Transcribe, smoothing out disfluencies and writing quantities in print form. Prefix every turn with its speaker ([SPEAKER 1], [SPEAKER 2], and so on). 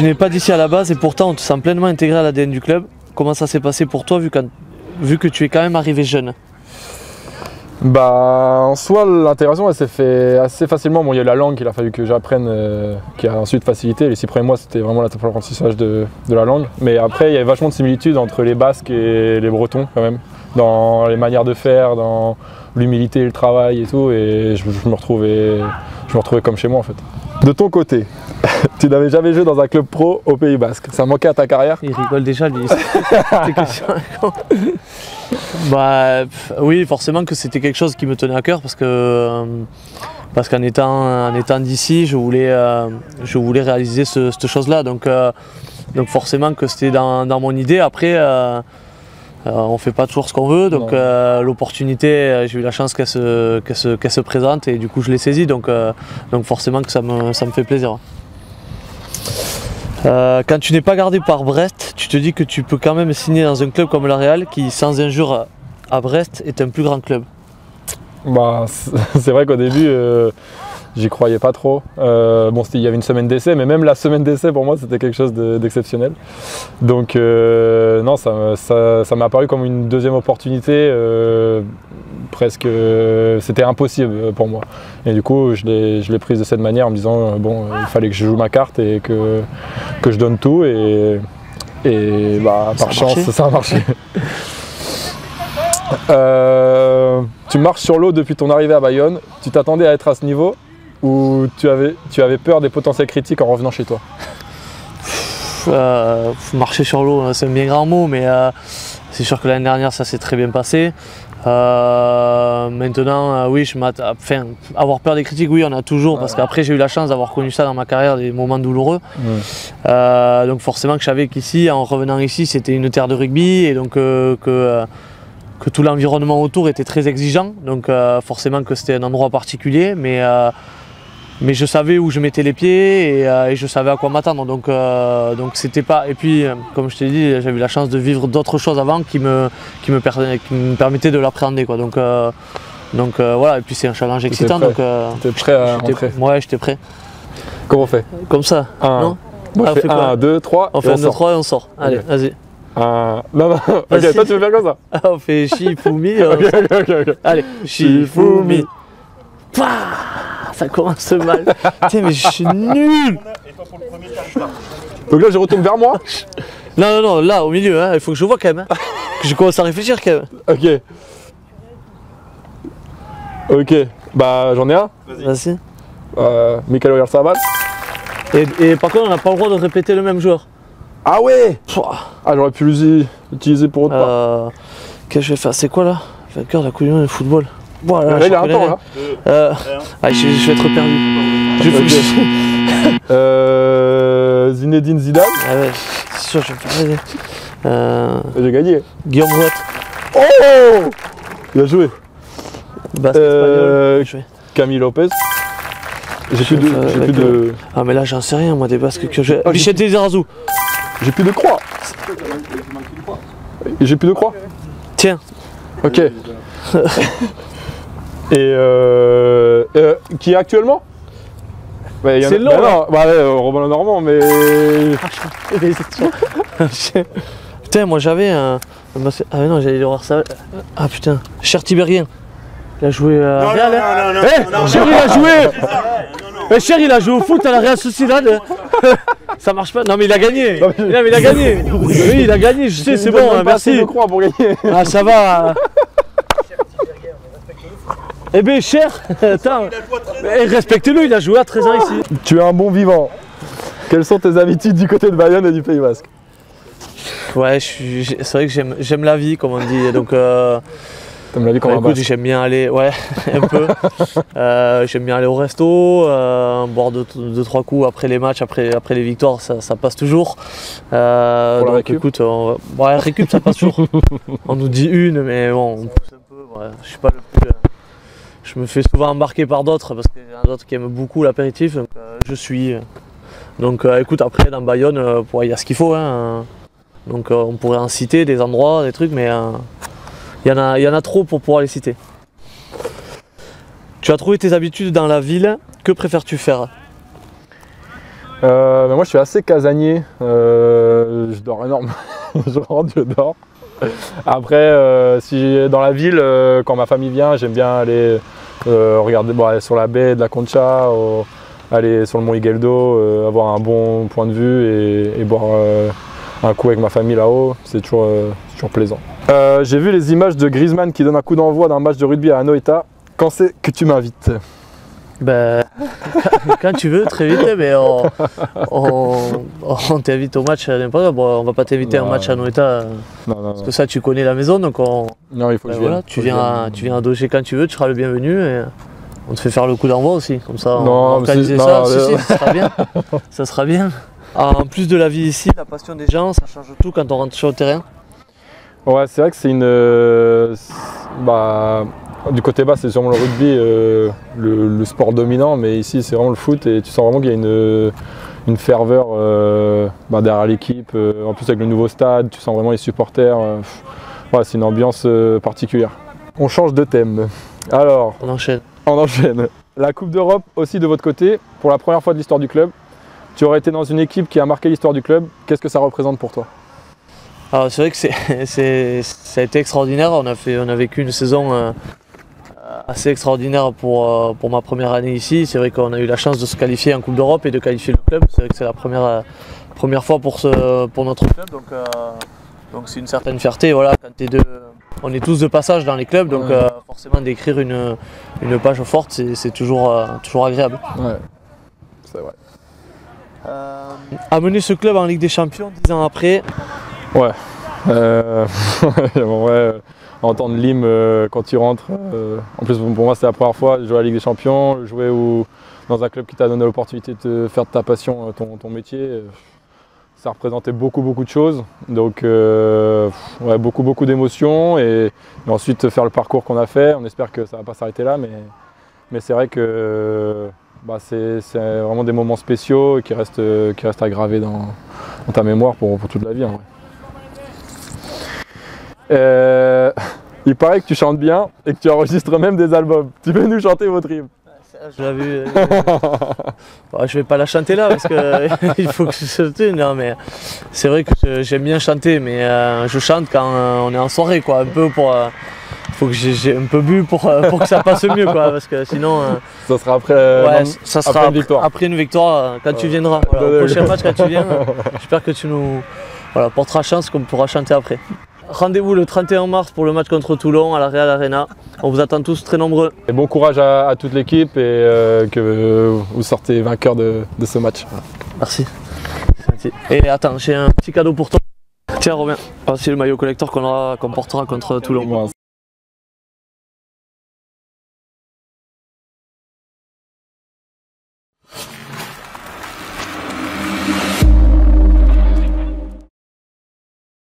[SPEAKER 1] Tu n'es pas d'ici à la base et pourtant on te sent pleinement intégré à l'ADN du club. Comment ça s'est passé pour toi vu que tu es quand même arrivé jeune?
[SPEAKER 2] Bah, en soi, l'intégration elle s'est fait assez facilement. Bon, il y a la langue qu'il a fallu que j'apprenne, qui a ensuite facilité. Les 6 premiers mois, c'était vraiment l'apprentissage de la langue. Mais après, il y avait vachement de similitudes entre les Basques et les Bretons, quand même, dans les manières de faire, dans l'humilité, le travail et tout. Et je me retrouvais comme chez moi, en fait. De ton côté, tu n'avais jamais joué dans un club pro au Pays Basque. Ça manquait à ta carrière?
[SPEAKER 1] Il rigole déjà, lui. Bah oui, forcément que c'était quelque chose qui me tenait à cœur parce qu'en étant d'ici, je voulais réaliser cette chose-là. Donc forcément que c'était dans mon idée. Après, on fait pas toujours ce qu'on veut, donc l'opportunité, j'ai eu la chance qu'elle se présente et du coup je l'ai saisie. Donc forcément que ça me fait plaisir. Quand tu n'es pas gardé par Brest, tu te dis que tu peux quand même signer dans un club comme la Real qui, sans injure à Brest, est un plus grand club.
[SPEAKER 2] Bah, c'est vrai qu'au début, j'y croyais pas trop. Bon, il y avait une semaine d'essai, mais même la semaine d'essai pour moi c'était quelque chose d'exceptionnel. Donc non, ça m'a apparu comme une deuxième opportunité. Presque, c'était impossible pour moi. Et du coup, je l'ai prise de cette manière en me disant bon, il fallait que je joue ma carte et que je donne tout. Et bah, par chance, ça a marché. Tu marches sur l'eau depuis ton arrivée à Bayonne. Tu t'attendais à être à ce niveau ou tu avais peur des potentiels critiques en revenant chez toi?
[SPEAKER 1] Marcher sur l'eau, c'est un bien grand mot, mais c'est sûr que l'année dernière ça s'est très bien passé. Maintenant, oui, avoir peur des critiques, oui, on a toujours, parce qu'après j'ai eu la chance d'avoir connu ça dans ma carrière, des moments douloureux. Donc forcément que je savais qu'ici, en revenant ici, c'était une terre de rugby et donc que tout l'environnement autour était très exigeant. Donc forcément que c'était un endroit particulier, mais je savais où je mettais les pieds et je savais à quoi m'attendre. Donc c'était pas. Et puis, comme je t'ai dit, j'avais eu la chance de vivre d'autres choses avant qui me permettaient de l'appréhender, quoi. Donc voilà. Et puis c'est un challenge excitant.
[SPEAKER 2] T'étais prêt à rentrer?
[SPEAKER 1] Ouais, j'étais prêt.
[SPEAKER 2] Comment on fait?
[SPEAKER 1] Comme ça. Non,
[SPEAKER 2] moi je fais 1, 2, 3.
[SPEAKER 1] On fait 1, 2, 3 et on sort. Allez, vas-y.
[SPEAKER 2] Non, ok, toi tu veux faire comme ça?
[SPEAKER 1] On fait Shifumi.
[SPEAKER 2] Ok.
[SPEAKER 1] Allez, Shifumi. Ça commence mal. Tiens, mais je suis nul.
[SPEAKER 2] Donc là, je retourne vers moi?
[SPEAKER 1] Non, là, au milieu, hein, il faut que je vois quand même. Hein, que je commence à réfléchir quand même.
[SPEAKER 2] Ok, bah j'en ai un.
[SPEAKER 1] Vas-y.
[SPEAKER 2] Michael Oyarzabal.
[SPEAKER 1] Et par contre, on n'a pas le droit de répéter le même joueur.
[SPEAKER 2] Ah ouais. Ah, j'aurais pu l'utiliser pour autre part.
[SPEAKER 1] Qu'est-ce que je vais faire? C'est quoi là? Vainqueur de la Coupe du Monde de football.
[SPEAKER 2] Voilà, il y a un temps là.
[SPEAKER 1] Je vais être perdu.
[SPEAKER 2] Zinedine Zidane.
[SPEAKER 1] Ah ouais, c'est sûr, je vais me faire aider.
[SPEAKER 2] J'ai gagné.
[SPEAKER 1] Guillaume Watt.
[SPEAKER 2] Oh, bien joué.
[SPEAKER 1] Basque espagnol.
[SPEAKER 2] Camille Lopez. J'ai plus de.
[SPEAKER 1] Ah mais là j'en sais rien moi des basques que je. Bichette Lizarazu.
[SPEAKER 2] J'ai plus de croix. J'ai plus de croix.
[SPEAKER 1] Tiens.
[SPEAKER 2] Ok. Et qui est actuellement?
[SPEAKER 1] C'est long.
[SPEAKER 2] Romain Normand, mais.
[SPEAKER 1] Putain, moi j'avais un. Ah mais non, j'allais le voir ça. Ah putain, Cher Tibérien. Il a joué à Real.
[SPEAKER 2] Non,
[SPEAKER 1] Cher il a joué. Cher il a joué au foot à la Real Sociedad. Ça marche pas. Non mais il a gagné. Non mais il a gagné. Oui, il a gagné. Je sais, c'est bon. Merci.
[SPEAKER 2] Je crois pour gagner.
[SPEAKER 1] Ah ça va. Eh ben Cher, attends, respectez-le, il a joué à 13 ans ici.
[SPEAKER 2] Tu es un bon vivant. Quelles sont tes habitudes du côté de Bayonne et du Pays Basque?
[SPEAKER 1] Ouais, c'est vrai que j'aime la vie, comme on dit. Donc,
[SPEAKER 2] t'aimes la vie comme un
[SPEAKER 1] écoute, j'aime bien aller, ouais, un peu. J'aime bien aller au resto, boire deux, trois coups après les matchs, après les victoires, ça passe toujours.
[SPEAKER 2] Pour la
[SPEAKER 1] donc
[SPEAKER 2] récup.
[SPEAKER 1] écoute, ouais, récup ça passe toujours. On nous dit une, mais bon, on pousse un peu. Ouais, je suis pas le plus. Je me fais souvent embarquer par d'autres parce qu'il y en a d'autres qui aiment beaucoup l'apéritif, donc je suis. Donc écoute, après dans Bayonne, il y a ce qu'il faut. Hein, donc on pourrait en citer des endroits, des trucs, mais il y en a trop pour pouvoir les citer. Tu as trouvé tes habitudes dans la ville, que préfères-tu faire?
[SPEAKER 2] Moi je suis assez casanier, je dors énormément, je rentre, je dors. Après, si dans la ville, quand ma famille vient, j'aime bien aller regarder aller sur la baie de la Concha, aller sur le mont Igueldo, avoir un bon point de vue et boire un coup avec ma famille là-haut, c'est toujours plaisant. J'ai vu les images de Griezmann qui donne un coup d'envoi d'un match de rugby à Anoeta. Quand c'est que tu m'invites?
[SPEAKER 1] Ben, quand tu veux, très vite, mais on t'invite au match n'importe quoi. Bon, on va pas t'inviter à un match à Noeta, parce que ça tu connais la maison, donc
[SPEAKER 2] non, il faut que je vienne.
[SPEAKER 1] Tu viens à Doger quand tu veux, tu seras le bienvenu et on te fait faire le coup d'envoi aussi, comme ça on va organiser ça. Si, ça sera bien, ça sera bien. En plus de la vie ici, la passion des gens, ça change tout quand on rentre sur le terrain.
[SPEAKER 2] Ouais, c'est vrai que c'est du côté bas, c'est sûrement le rugby, le sport dominant, mais ici c'est vraiment le foot et tu sens vraiment qu'il y a une ferveur derrière l'équipe. En plus avec le nouveau stade, tu sens vraiment les supporters. Ouais, c'est une ambiance particulière. On change de thème. Alors,
[SPEAKER 1] on enchaîne.
[SPEAKER 2] On enchaîne. La Coupe d'Europe aussi de votre côté, pour la première fois de l'histoire du club. Tu aurais été dans une équipe qui a marqué l'histoire du club. Qu'est-ce que ça représente pour toi?
[SPEAKER 1] Alors c'est vrai que ça a été extraordinaire. On a vécu une saison assez extraordinaire pour ma première année ici. C'est vrai qu'on a eu la chance de se qualifier en Coupe d'Europe et de qualifier le club. C'est vrai que c'est la première fois pour notre club. Donc c'est une certaine fierté. Voilà, on est tous de passage dans les clubs, donc forcément d'écrire une page forte, c'est toujours agréable. Ouais,
[SPEAKER 2] c'est vrai.
[SPEAKER 1] Amener ce club en Ligue des Champions 10 ans après.
[SPEAKER 2] Ouais. En vrai, entendre l'hymne quand tu rentres. En plus, pour moi, c'était la première fois de jouer à la Ligue des Champions, jouer dans un club qui t'a donné l'opportunité de faire de ta passion ton métier. Ça représentait beaucoup de choses. Donc, ouais, beaucoup d'émotions. Et ensuite, faire le parcours qu'on a fait. On espère que ça ne va pas s'arrêter là. Mais c'est vrai que c'est vraiment des moments spéciaux qui restent aggravés dans ta mémoire pour toute la vie. En vrai. Il paraît que tu chantes bien et que tu enregistres même des albums. Tu peux nous chanter votre hymne?
[SPEAKER 1] Je l'ai vu. Je vais pas la chanter là parce qu'il faut que je chante. Non, mais c'est vrai que j'aime bien chanter, mais je chante quand on est en soirée, quoi. Un peu faut que j'ai un peu bu pour que ça passe mieux, quoi, parce que sinon.
[SPEAKER 2] Ça sera après.
[SPEAKER 1] Ça sera après une victoire. Après une victoire, quand tu viendras. Voilà, au prochain match, quand tu viens, j'espère que tu nous porteras chance qu'on pourra chanter après. Rendez-vous le 31 mars pour le match contre Toulon à la Real Arena. On vous attend tous très nombreux.
[SPEAKER 2] Et bon courage à toute l'équipe et que vous sortez vainqueurs de ce match.
[SPEAKER 1] Merci. Et attends, j'ai un petit cadeau pour toi. Tiens Romain, c'est le maillot collector qu'on portera contre Toulon.